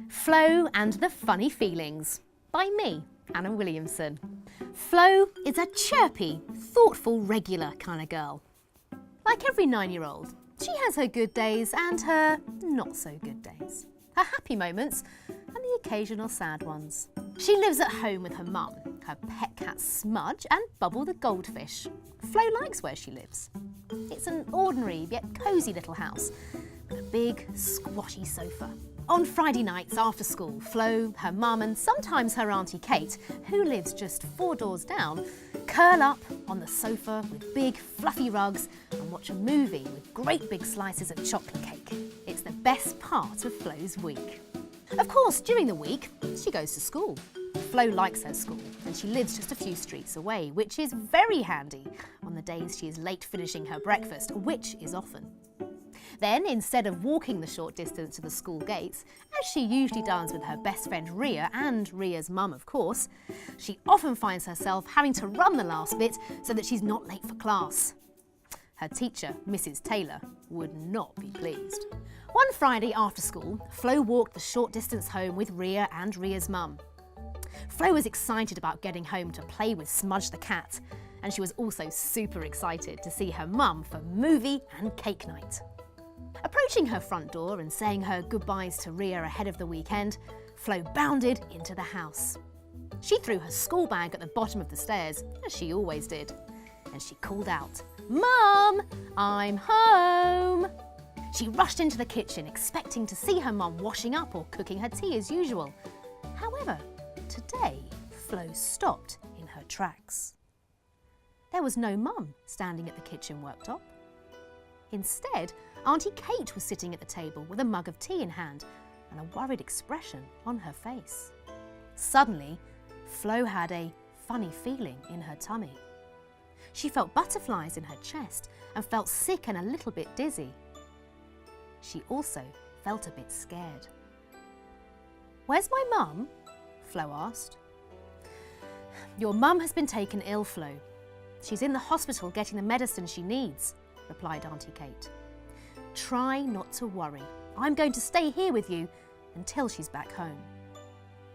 Flo and the Funny Feelings by me, Anna Williamson. Flo is a chirpy, thoughtful, regular kind of girl. Like every 9-year-old, she has her good days and her not so good days. Her happy moments and the occasional sad ones. She lives at home with her mum, her pet cat Smudge and Bubble the goldfish. Flo likes where she lives. It's an ordinary yet cosy little house with a big squashy sofa. On Friday nights after school, Flo, her mum and sometimes her Auntie Kate, who lives just 4 doors down, curl up on the sofa with big fluffy rugs and watch a movie with great big slices of chocolate cake. It's the best part of Flo's week. Of course, during the week, she goes to school. Flo likes her school and she lives just a few streets away, which is very handy on the days she is late finishing her breakfast, which is often. Then, instead of walking the short distance to the school gates, as she usually does with her best friend Ria and Ria's mum of course, she often finds herself having to run the last bit so that she's not late for class. Her teacher, Mrs. Taylor, would not be pleased. One Friday after school, Flo walked the short distance home with Ria and Ria's mum. Flo was excited about getting home to play with Smudge the cat, and she was also super excited to see her mum for movie and cake night. Approaching her front door and saying her goodbyes to Ria ahead of the weekend, Flo bounded into the house. She threw her school bag at the bottom of the stairs, as she always did, and she called out, "Mum, I'm home!" She rushed into the kitchen expecting to see her mum washing up or cooking her tea as usual. However, today, Flo stopped in her tracks. There was no mum standing at the kitchen worktop. Instead, Auntie Kate was sitting at the table with a mug of tea in hand and a worried expression on her face. Suddenly, Flo had a funny feeling in her tummy. She felt butterflies in her chest and felt sick and a little bit dizzy. She also felt a bit scared. "Where's my mum?" Flo asked. "Your mum has been taken ill, Flo. She's in the hospital getting the medicine she needs," replied Auntie Kate. "Try not to worry. I'm going to stay here with you until she's back home."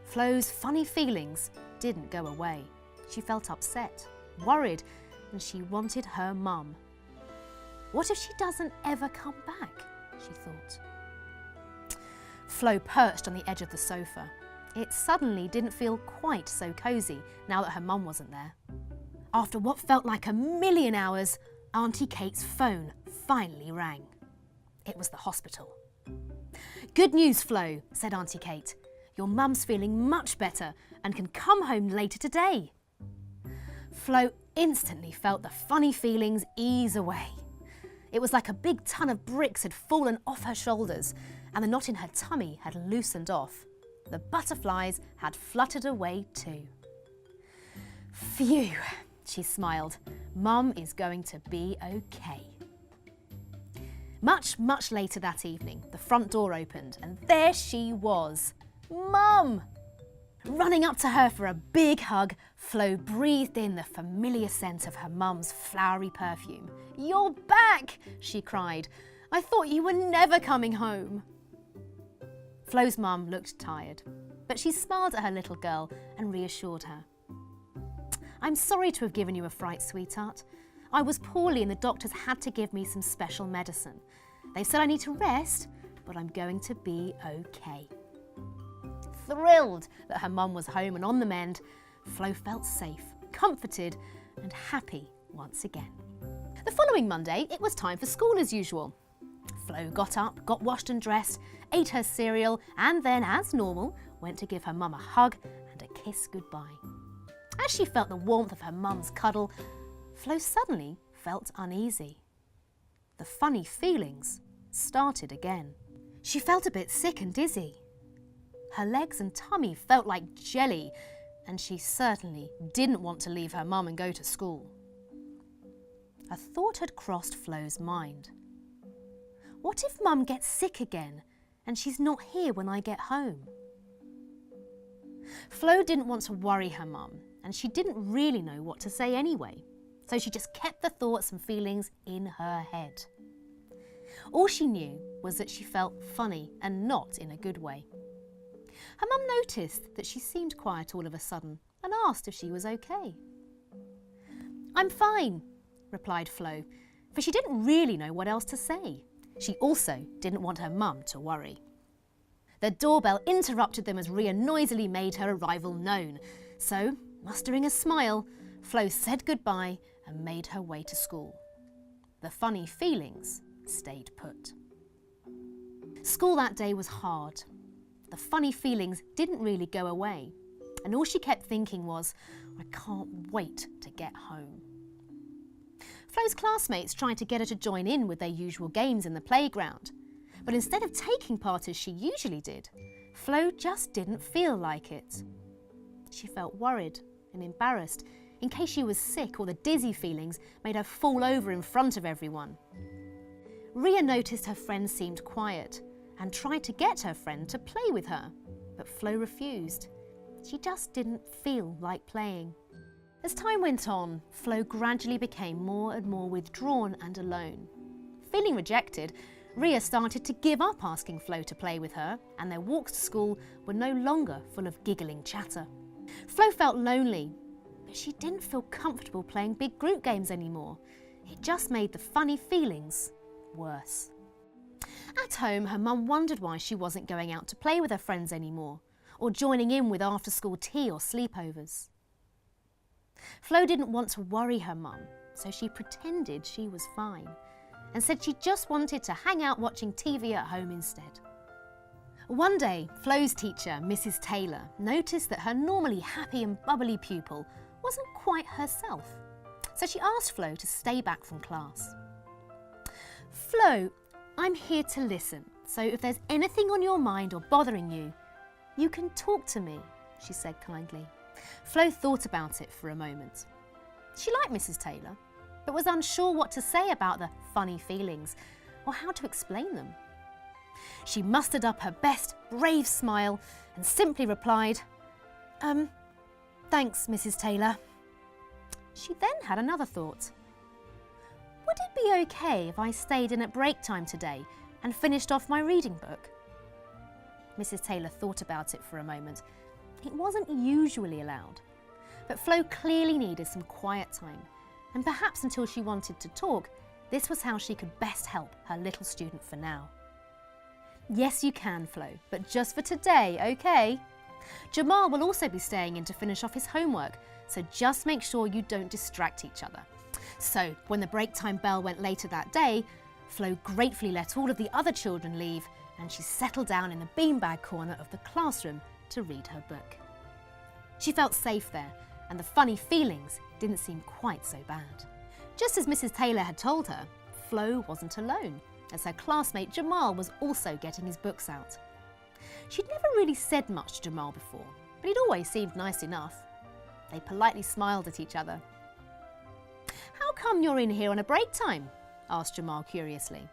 Flo's funny feelings didn't go away. She felt upset, worried, and she wanted her mum. What if she doesn't ever come back, she thought. Flo perched on the edge of the sofa. It suddenly didn't feel quite so cosy now that her mum wasn't there. After what felt like a million hours, Auntie Kate's phone finally rang. It was the hospital. "Good news, Flo," said Auntie Kate. "Your mum's feeling much better and can come home later today." Flo instantly felt the funny feelings ease away. It was like a big ton of bricks had fallen off her shoulders and the knot in her tummy had loosened off. The butterflies had fluttered away too. "Phew," she smiled. "Mum is going to be okay." Much later that evening, the front door opened and there she was, Mum! Running up to her for a big hug, Flo breathed in the familiar scent of her mum's flowery perfume. "You're back!" she cried. "I thought you were never coming home." Flo's mum looked tired, but she smiled at her little girl and reassured her. "I'm sorry to have given you a fright, sweetheart. I was poorly and the doctors had to give me some special medicine. They said I need to rest, but I'm going to be okay." Thrilled that her mum was home and on the mend, Flo felt safe, comforted and happy once again. The following Monday, it was time for school as usual. Flo got up, got washed and dressed, ate her cereal and then, as normal, went to give her mum a hug and a kiss goodbye. As she felt the warmth of her mum's cuddle, Flo suddenly felt uneasy. The funny feelings started again. She felt a bit sick and dizzy. Her legs and tummy felt like jelly, and she certainly didn't want to leave her mum and go to school. A thought had crossed Flo's mind. What if Mum gets sick again and she's not here when I get home? Flo didn't want to worry her mum, and she didn't really know what to say anyway, so she just kept the thoughts and feelings in her head. All she knew was that she felt funny and not in a good way. Her mum noticed that she seemed quiet all of a sudden and asked if she was okay. "I'm fine," replied Flo, for she didn't really know what else to say. She also didn't want her mum to worry. The doorbell interrupted them as Ria noisily made her arrival known. So, mustering a smile, Flo said goodbye and made her way to school. The funny feelings stayed put. School that day was hard. The funny feelings didn't really go away, and all she kept thinking was, "I can't wait to get home." Flo's classmates tried to get her to join in with their usual games in the playground, but instead of taking part as she usually did, Flo just didn't feel like it. She felt worried and embarrassed in case she was sick or the dizzy feelings made her fall over in front of everyone. Ria noticed her friend seemed quiet and tried to get her friend to play with her, but Flo refused. She just didn't feel like playing. As time went on, Flo gradually became more and more withdrawn and alone. Feeling rejected, Ria started to give up asking Flo to play with her, and their walks to school were no longer full of giggling chatter. Flo felt lonely, but she didn't feel comfortable playing big group games anymore. It just made the funny feelings worse. At home, her mum wondered why she wasn't going out to play with her friends anymore, or joining in with after-school tea or sleepovers. Flo didn't want to worry her mum, so she pretended she was fine and said she just wanted to hang out watching TV at home instead. One day, Flo's teacher, Mrs. Taylor, noticed that her normally happy and bubbly pupil wasn't quite herself, so she asked Flo to stay back from class. "Flo, I'm here to listen, so if there's anything on your mind or bothering you, you can talk to me," she said kindly. Flo thought about it for a moment. She liked Mrs. Taylor, but was unsure what to say about the funny feelings or how to explain them. She mustered up her best brave smile and simply replied, "Thanks, Mrs. Taylor." She then had another thought. "Would it be okay if I stayed in at break time today and finished off my reading book?" Mrs. Taylor thought about it for a moment. It wasn't usually allowed, but Flo clearly needed some quiet time, and perhaps until she wanted to talk, this was how she could best help her little student for now. "Yes, you can, Flo, but just for today, okay? Jamal will also be staying in to finish off his homework, so just make sure you don't distract each other." So, when the break time bell went later that day, Flo gratefully let all of the other children leave, and she settled down in the beanbag corner of the classroom to read her book. She felt safe there, and the funny feelings didn't seem quite so bad. Just as Mrs. Taylor had told her, Flo wasn't alone, as her classmate Jamal was also getting his books out. She'd never really said much to Jamal before, but he'd always seemed nice enough. They politely smiled at each other. "How come you're in here on a break time?" asked Jamal curiously.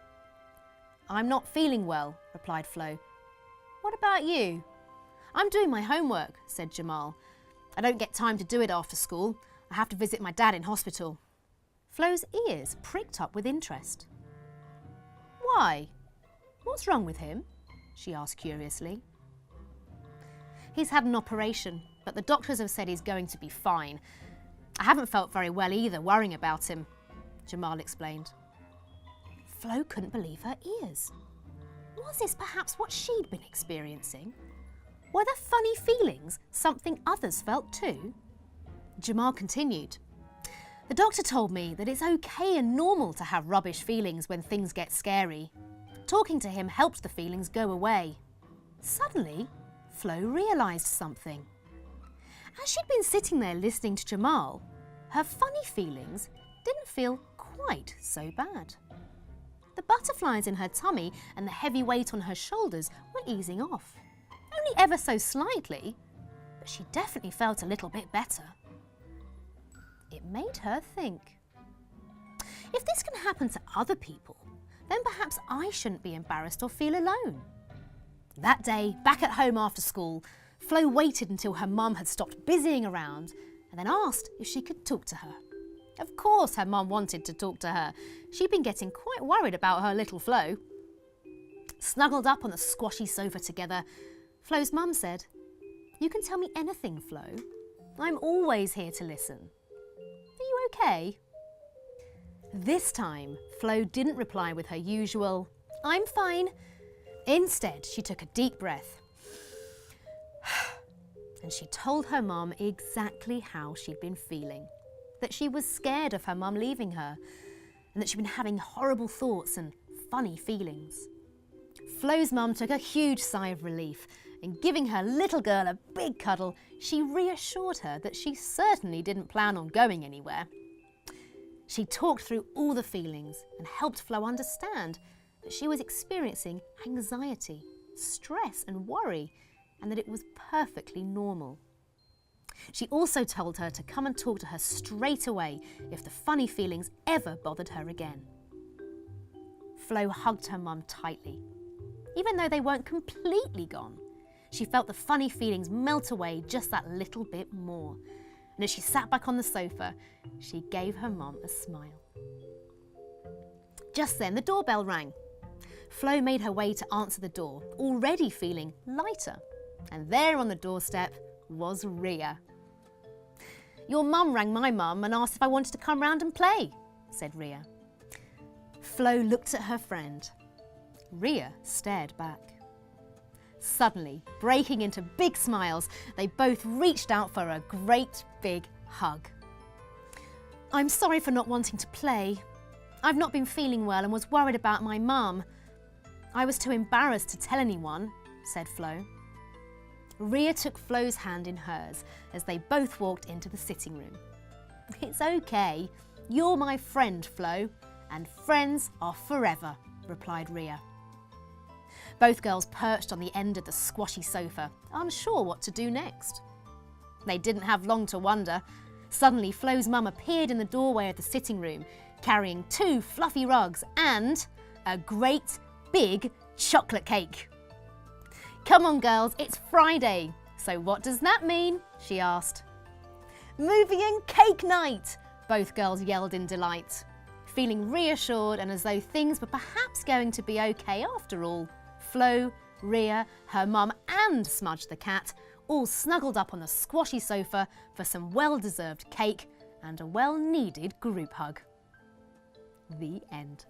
"I'm not feeling well," replied Flo. "What about you?" "I'm doing my homework," said Jamal. "I don't get time to do it after school. I have to visit my dad in hospital." Flo's ears pricked up with interest. "Why? What's wrong with him?" she asked curiously. "He's had an operation, but the doctors have said he's going to be fine. I haven't felt very well either, worrying about him," Jamal explained. Flo couldn't believe her ears. Was this perhaps what she'd been experiencing? Were the funny feelings something others felt too? Jamal continued. "The doctor told me that it's okay and normal to have rubbish feelings when things get scary. Talking to him helped the feelings go away." Suddenly, Flo realised something. As she'd been sitting there listening to Jamal, her funny feelings didn't feel quite so bad. The butterflies in her tummy and the heavy weight on her shoulders were easing off. Only ever so slightly, but she definitely felt a little bit better. It made her think. If this can happen to other people, then perhaps I shouldn't be embarrassed or feel alone. That day, back at home after school, Flo waited until her mum had stopped busying around and then asked if she could talk to her. Of course her mum wanted to talk to her. She'd been getting quite worried about her little Flo. Snuggled up on the squashy sofa together, Flo's mum said, "You can tell me anything, Flo. I'm always here to listen. Are you okay?" This time, Flo didn't reply with her usual, "I'm fine." Instead, she took a deep breath and she told her mum exactly how she'd been feeling. That she was scared of her mum leaving her and that she'd been having horrible thoughts and funny feelings. Flo's mum took a huge sigh of relief and, giving her little girl a big cuddle, she reassured her that she certainly didn't plan on going anywhere. She talked through all the feelings and helped Flo understand that she was experiencing anxiety, stress and worry, and that it was perfectly normal. She also told her to come and talk to her straight away if the funny feelings ever bothered her again. Flo hugged her mum tightly. Even though they weren't completely gone, she felt the funny feelings melt away just that little bit more. And as she sat back on the sofa, she gave her mum a smile. Just then, the doorbell rang. Flo made her way to answer the door, already feeling lighter. And there on the doorstep was Ria. "Your mum rang my mum and asked if I wanted to come round and play," said Ria. Flo looked at her friend. Ria stared back. Suddenly, breaking into big smiles, they both reached out for a great big hug. "I'm sorry for not wanting to play. I've not been feeling well and was worried about my mum. I was too embarrassed to tell anyone," said Flo. Ria took Flo's hand in hers as they both walked into the sitting room. "It's okay. You're my friend, Flo, and friends are forever," replied Ria. Both girls perched on the end of the squashy sofa, unsure what to do next. They didn't have long to wonder. Suddenly, Flo's mum appeared in the doorway of the sitting room, carrying 2 fluffy rugs and a great big chocolate cake. "Come on, girls, it's Friday. So what does that mean?" she asked. "Movie and cake night!" both girls yelled in delight. Feeling reassured and as though things were perhaps going to be okay after all, Flo, Ria, her mum and Smudge the cat all snuggled up on the squashy sofa for some well-deserved cake and a well-needed group hug. The end.